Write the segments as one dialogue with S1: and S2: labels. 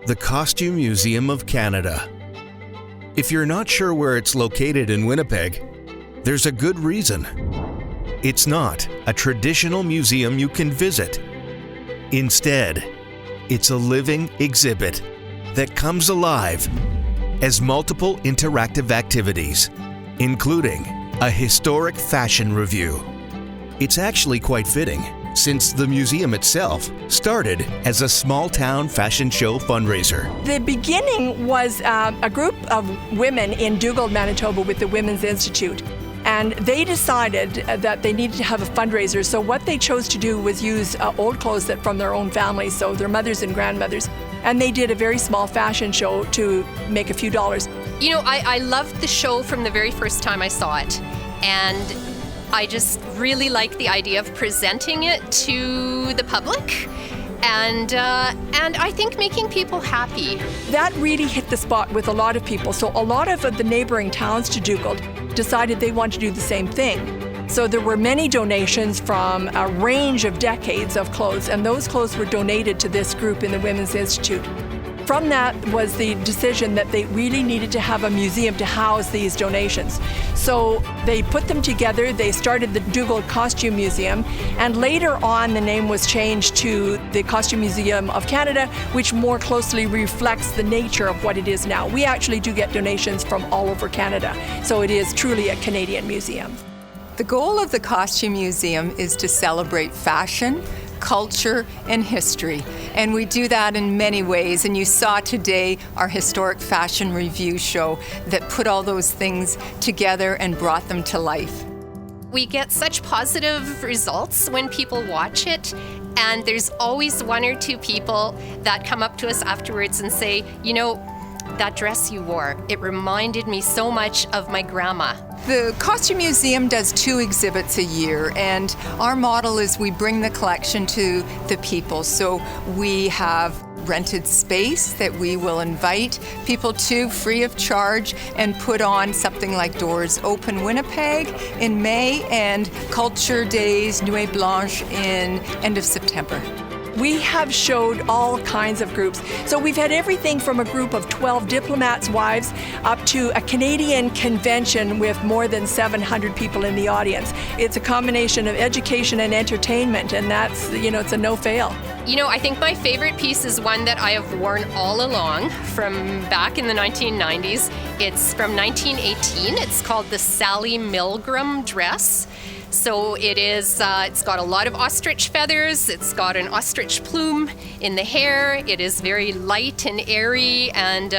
S1: The Costume Museum of Canada. If you're not sure where it's located in Winnipeg, there's a good reason. It's not a traditional museum you can visit. Instead, it's a living exhibit that comes alive as multiple interactive activities, including a Historic Fashion Revue. It's actually quite fitting, since the museum itself started as a small-town fashion show fundraiser.
S2: The beginning was a group of women in Dugald, Manitoba with the Women's Institute. And they decided that they needed to have a fundraiser. So what they chose to do was use old clothes from their own families, so their mothers and grandmothers. And they did a very small fashion show to make a few dollars.
S3: You know, I loved the show from the very first time I saw it. And I just really like the idea of presenting it to the public and I think making people happy.
S2: That really hit the spot with a lot of people. So a lot of the neighboring towns to Dugald decided they wanted to do the same thing. So there were many donations from a range of decades of clothes, and those clothes were donated to this group in the Women's Institute. From that was the decision that they really needed to have a museum to house these donations. So they put them together, they started the Dugald Costume Museum, and later on the name was changed to the Costume Museum of Canada, which more closely reflects the nature of what it is now. We actually do get donations from all over Canada, so it is truly a Canadian museum.
S4: The goal of the Costume Museum is to celebrate fashion, culture, and history. And we do that in many ways. And you saw today our Historic Fashion Revue show that put all those things together and brought them to life.
S3: We get such positive results when people watch it. And there's always one or two people that come up to us afterwards and say, you know, that dress you wore, it reminded me so much of my grandma.
S4: The Costume Museum does 2 exhibits a year, and our model is we bring the collection to the people. So we have rented space that we will invite people to free of charge and put on something like Doors Open Winnipeg in May and Culture Days Nuit Blanche in end of September.
S2: We have showed all kinds of groups. So we've had everything from a group of 12 diplomats' wives up to a Canadian convention with more than 700 people in the audience. It's a combination of education and entertainment, and that's, you know, it's a no-fail.
S3: You know, I think my favorite piece is one that I have worn all along from back in the 1990s. It's from 1918. It's called the Sally Milgram dress. So it is, it's got a lot of ostrich feathers, it's got an ostrich plume in the hair, it is very light and airy and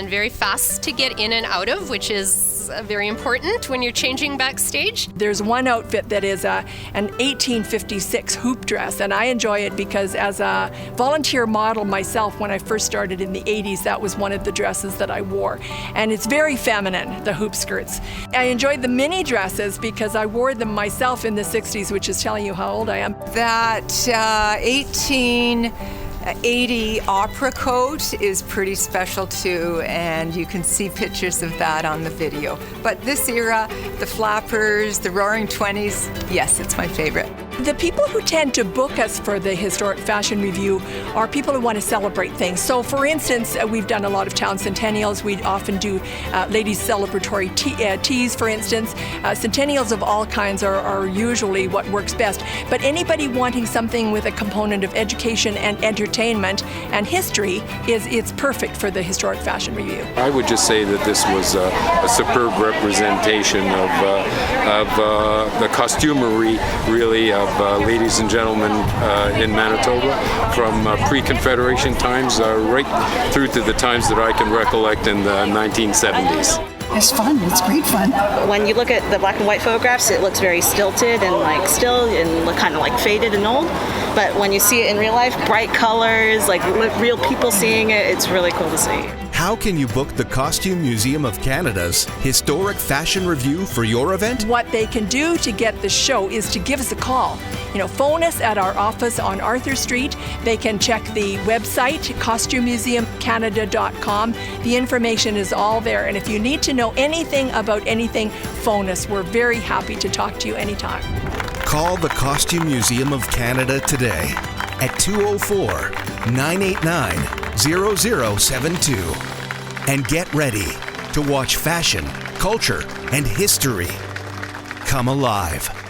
S3: very fast to get in and out of, which is very important when you're changing backstage.
S2: There's one outfit that is an 1856 hoop dress, and I enjoy it because as a volunteer model myself, when I first started in the 80s, that was one of the dresses that I wore. And it's very feminine, the hoop skirts. I enjoyed the mini dresses because I wore them myself in the 60s, which is telling you how old I am.
S4: That 1880 opera coat is pretty special too, and you can see pictures of that on the video. But this era, the flappers, the roaring 20s, yes, it's my favorite.
S2: The people who tend to book us for the Historic Fashion Revue are people who want to celebrate things. So for instance, we've done a lot of town centennials. We often do ladies' celebratory teas, for instance. Centennials of all kinds are usually what works best. But anybody wanting something with a component of education and entertainment and history, it's perfect for the Historic Fashion Revue.
S5: I would just say that this was a superb representation of the costumery, really, of ladies and gentlemen in Manitoba from pre-Confederation times right through to the times that I can recollect in the 1970s.
S6: It's fun. It's great fun.
S7: When you look at the black and white photographs, it looks very stilted and like still and kind of like faded and old. But when you see it in real life, bright colors, like real people seeing it, it's really cool to see.
S1: How can you book the Costume Museum of Canada's Historic Fashion Revue for your event?
S2: What they can do to get the show is to give us a call. You know, phone us at our office on Arthur Street. They can check the website, costumemuseumcanada.com. The information is all there. And if you need to know anything about anything, phone us. We're very happy to talk to you anytime.
S1: Call the Costume Museum of Canada today at 204-989-0000. 0072 and get ready to watch fashion, culture, and history come alive.